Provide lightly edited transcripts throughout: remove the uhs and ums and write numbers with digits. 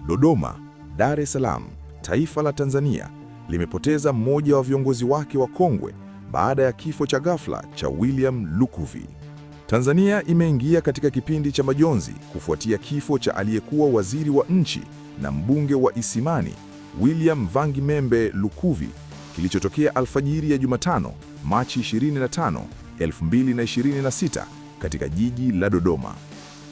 Dodoma, Dar es Salaam, taifa la Tanzania limepoteza mmoja wa viongozi wake wakongwe baada ya kifo cha ghafla cha William Lukuvi. Tanzania imeingia katika kipindi cha majonzi kufuatia kifo cha aliyekuwa waziri wa nchi na mbunge wa Isimani, William Vangimembe Lukuvi, kilichotokea alfajiri ya Jumatano, Machi 25, 2026 katika jiji la Dodoma.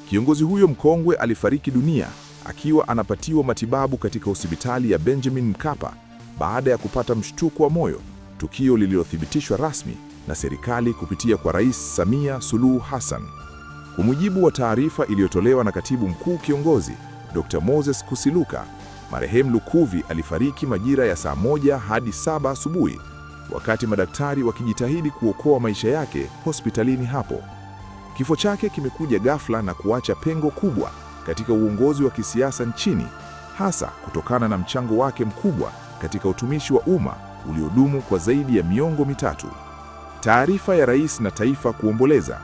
Kiongozi huyo mkongwe alifariki dunia akiwa anapatiwa matibabu katika hospitali ya Benjamin Mkapa baada ya kupata mshtuko wa moyo, tukio lililothibitishwa rasmi na serikali kupitia kwa Rais Samia Suluhu Hassan. Kwa mujibu wa taarifa iliyotolewa na Katibu Mkuu Kiongozi Dr. Moses Kusiluka, marehemu Lukuvi alifariki majira ya saa 1 hadi 7 asubuhi, wakati madaktari wakijitahidi kuokoa maisha yake hospitalini hapo. Kifo chake kimekuja ghafla na kuacha pengo kubwa katika uongozi wa kisiasa nchini, hasa kutokana na mchango wake mkubwa katika utumishi wa umma uliodumu kwa zaidi ya miongo mitatu. Taarifa ya rais na taifa kuomboleza.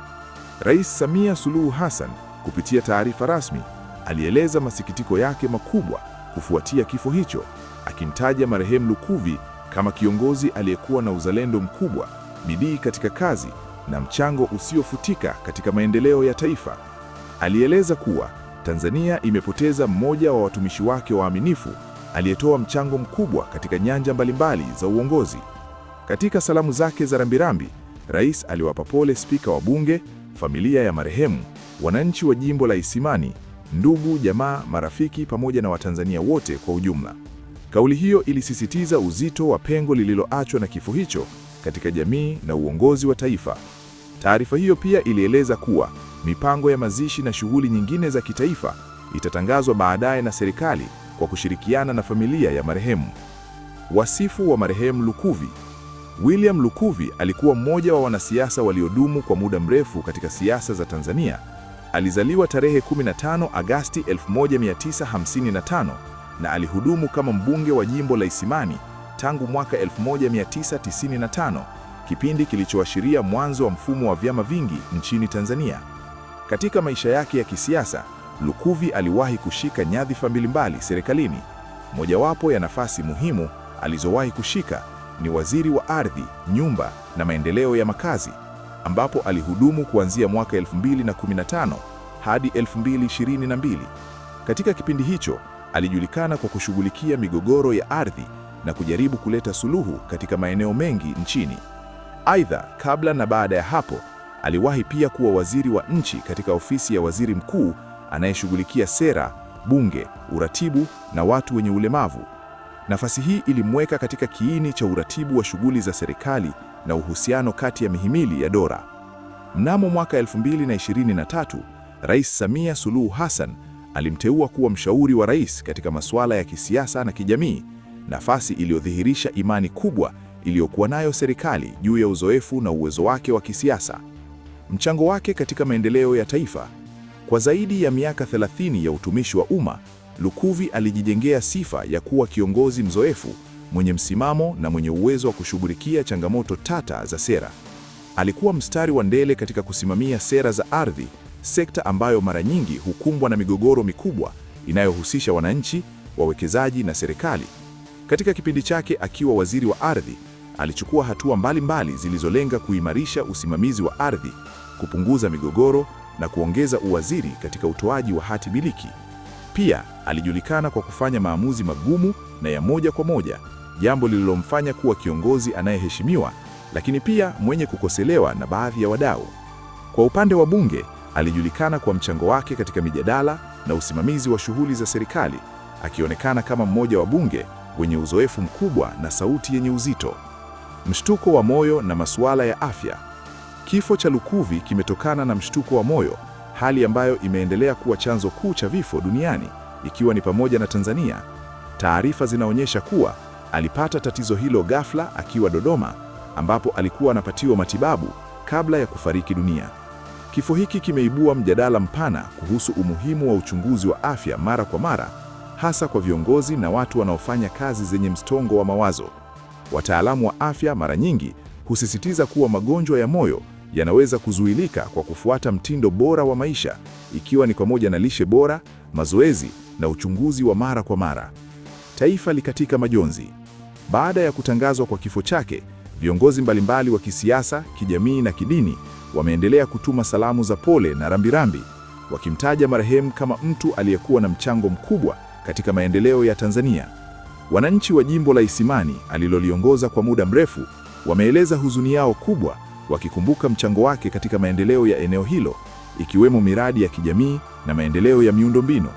Rais Samia Suluhu Hassan kupitia taarifa rasmi alieleza masikitiko yake makubwa kufuatia kifo hicho, akimtaja marehemu Lukuvi kama kiongozi aliyekuwa na uzalendo mkubwa, bidii katika kazi na mchango usiofutika katika maendeleo ya taifa. Alieleza kuwa Tanzania imepoteza mmoja wa watumishi wake waaminifu aliyetoa mchango mkubwa katika nyanja mbalimbali za uongozi. Katika salamu zake za rambirambi, rais aliwapa pole spika wa bunge, familia ya marehemu, wananchi wa jimbo la Isimani, ndugu, jamaa, marafiki pamoja na Watanzania wote kwa ujumla. Kauli hiyo ilisisitiza uzito wa pengo lililoachwa na kifo hicho katika jamii na uongozi wa taifa. Taarifa hiyo pia ilieleza kuwa mipango ya mazishi na shughuli nyingine za kitaifa itatangazwa baadaye na serikali kwa kushirikiana na familia ya marehemu. Wasifu wa marehemu Lukuvi. William Lukuvi alikuwa mmoja wa wanasiasa waliodumu kwa muda mrefu katika siasa za Tanzania. Alizaliwa tarehe 15 Agasti 1955 na alihudumu kama mbunge wa jimbo la Isimani tangu mwaka 1995, kipindi kilichoashiria mwanzo wa mfumo wa vyama vingi nchini Tanzania. Katika maisha yake ya kisiasa, Lukuvi aliwahi kushika nyadhifa mbalimbali serikalini. Mojawapo ya nafasi muhimu alizowahi kushika ni waziri wa ardhi, nyumba na maendeleo ya makazi, ambapo alihudumu kuanzia mwaka 2015 hadi 2022. Katika kipindi hicho, alijulikana kwa kushughulikia migogoro ya ardhi na kujaribu kuleta suluhu katika maeneo mengi nchini. Aidha, kabla na baada ya hapo, aliwahi pia kuwa waziri wa nchi katika ofisi ya waziri mkuu anayeshughulikia sera, bunge, uratibu na watu wenye ulemavu. Nafasi hii ilimweka katika kiini cha uratibu wa shughuli za serikali na uhusiano kati ya mihimili ya dola. Mnamo mwaka 2023, Rais Samia Suluhu Hassan alimteua kuwa mshauri wa rais katika masuala ya kisiasa na kijamii, nafasi iliyodhihirisha imani kubwa iliyokuwa nayo serikali juu ya uzoefu na uwezo wake wa kisiasa. Mchango wake katika maendeleo ya taifa. Kwa zaidi ya miaka 30 ya utumishi wa umma, Lukuvi alijijengea sifa ya kuwa kiongozi mzoefu, mwenye msimamo na mwenye uwezo wa kushughulikia changamoto tata za sera. Alikuwa mstari wa mbele katika kusimamia sera za ardhi, sekta ambayo mara nyingi hukumbwa na migogoro mikubwa inayohusisha wananchi, wawekezaji na serikali. Katika kipindi chake akiwa waziri wa ardhi, alichukua hatua mbalimbali zilizolenga kuimarisha usimamizi wa ardhi, kupunguza migogoro na kuongeza uwaziri katika utoaji wa hati miliki. Pia alijulikana kwa kufanya maamuzi magumu na ya moja kwa moja, jambo lililomfanya kuwa kiongozi anayeheshimiwa, lakini pia mwenye kukoselewa na baadhi ya wadau. Kwa upande wa bunge, alijulikana kwa mchango wake katika mijadala na usimamizi wa shughuli za serikali, akionekana kama mmoja wa bunge wenye uzoefu mkubwa na sauti yenye uzito. Mshtuko wa moyo na masuala ya afya. Kifo cha Lukuvi kimetokana na mshtuko wa moyo, hali ambayo imeendelea kuwa chanzo kuu cha vifo duniani, ikiwa ni pamoja na Tanzania. Taarifa zinaonyesha kuwa alipata tatizo hilo ghafla akiwa Dodoma, ambapo alikuwa anapatiwa matibabu kabla ya kufariki dunia. Kifo hiki kimeibua mjadala mpana kuhusu umuhimu wa uchunguzi wa afya mara kwa mara, hasa kwa viongozi na watu wanaofanya kazi zenye msongo wa mawazo. Wataalamu wa afya mara nyingi husisitiza kuwa magonjwa ya moyo yanaweza kuzuilika kwa kufuata mtindo bora wa maisha, ikiwa ni pamoja na lishe bora, mazoezi na uchunguzi wa mara kwa mara. Taifa likatika majonzi. Baada ya kutangazwa kwa kifo chake, viongozi mbalimbali wa kisiasa, kijamii na kidini wameendelea kutuma salamu za pole na rambirambi, wakimtaja marehemu kama mtu aliyekuwa na mchango mkubwa katika maendeleo ya Tanzania. Wananchi wa jimbo la Isimani aliloliongoza kwa muda mrefu wameeleza huzuni yao kubwa, wakikumbuka mchango wake katika maendeleo ya eneo hilo, ikiwemo miradi ya kijamii na maendeleo ya miundombinu.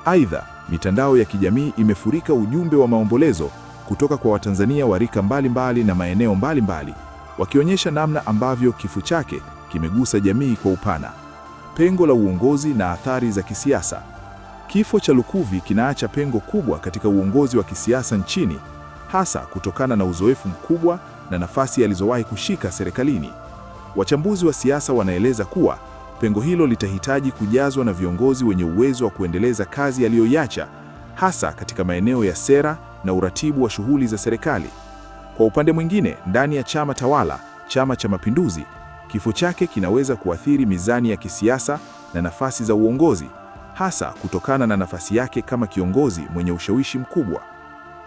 Aidha, mitandao ya kijamii imefurika ujumbe wa maombolezo kutoka kwa Watanzania wa rika mbalimbali na maeneo mbalimbali, wakionyesha namna ambavyo kifo chake kimegusa jamii kwa upana. Pengo la uongozi na athari za kisiasa. Kifo cha Lukuvi kinaacha pengo kubwa katika uongozi wa kisiasa nchini, hasa kutokana na uzoefu mkubwa na nafasi alizowahi kushika serikalini. Wachambuzi wa siasa wanaeleza kuwa pengo hilo litahitaji kujazwa na viongozi wenye uwezo wa kuendeleza kazi aliyoiacha, hasa katika maeneo ya sera na uratibu wa shughuli za serikali. Kwa upande mwingine, ndani ya chama tawala, Chama cha Mapinduzi, kifo chake kinaweza kuathiri mizani ya kisiasa na nafasi za uongozi, hasa kutokana na nafasi yake kama kiongozi mwenye ushawishi mkubwa.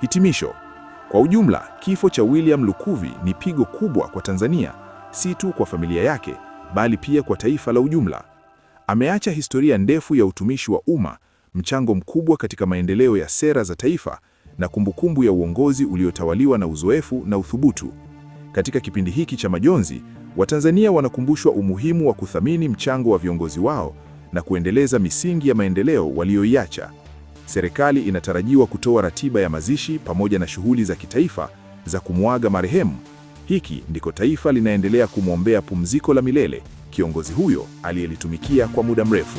Hitimisho. Kwa ujumla, kifo cha William Lukuvi ni pigo kubwa kwa Tanzania, si tu kwa familia yake, bali pia kwa taifa la ujumla. Ameacha historia ndefu ya utumishi wa umma, mchango mkubwa katika maendeleo ya sera za taifa na kumbukumbu ya uongozi uliotawaliwa na uzoefu na uthubutu. Katika kipindi hiki cha majonzi, Watanzania wanakumbushwa umuhimu wa kuthamini mchango wa viongozi wao na kuendeleza misingi ya maendeleo walioiacha. Serikali inatarajiwa kutoa ratiba ya mazishi pamoja na shughuli za kitaifa za kumuaga marehemu. Hiki ndiko taifa linaendelea kumwombea pumziko la milele kiongozi huyo aliyelitumikia kwa muda mrefu.